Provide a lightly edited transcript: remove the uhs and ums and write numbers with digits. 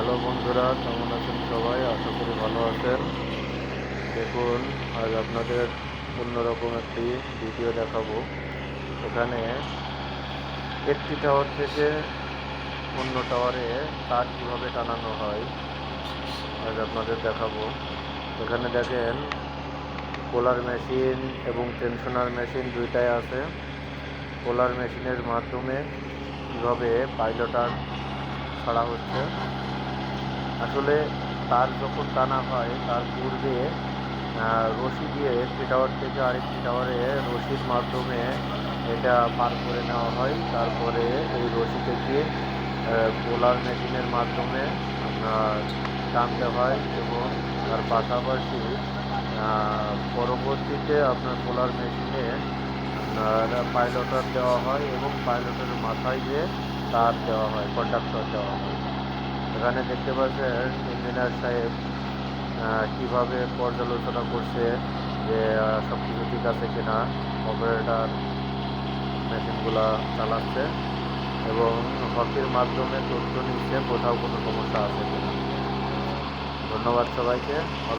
Hello বন্ধুরা, কেমন আছেন সবাই? আশা করি ভালো আছেন। দেখুন, আজ আপনাদের অন্যরকম একটি ভিডিও দেখাবো। এখানে একটি টাওয়ার থেকে অন্য টাওয়ারে তার কীভাবে টানানো হয় আজ আপনাদের দেখাবো। এখানে দেখেন, পোলার মেশিন এবং টেনশনার মেশিন দুইটাই আছে। পোলার মেশিনের মাধ্যমে কীভাবে পাইলটার ছাড়া হচ্ছে। আসলে তার যখন টানা হয় তার পূর্বে রশি দিয়ে একটি টাওয়ার থেকে আরেকটি টাওয়ারে রশির মাধ্যমে এটা পার করে নেওয়া হয়। তারপরে এই রশি থেকে পোলার মেশিনের মাধ্যমে আপনার টানতে হয় এবং তার পাশাপাশি পরবর্তীতে আপনার পোলার মেশিনে আপনার পাইলটার দেওয়া হয় এবং পাইলটের মাথায় দিয়ে তার দেওয়া হয়, কন্ডাক্টর দেওয়া হয়। এখানে দেখতে পাচ্ছেন ইঞ্জিনিয়ার সাহেব কীভাবে পর্যালোচনা করছে যে সব কিছু ঠিক আছে কিনা, অপারেটর মেশিনগুলা চালাচ্ছে এবং হকির মাধ্যমে তথ্য নিচ্ছে কোথাও কোনো সমস্যা আছে কিনা। ধন্যবাদ সবাইকে।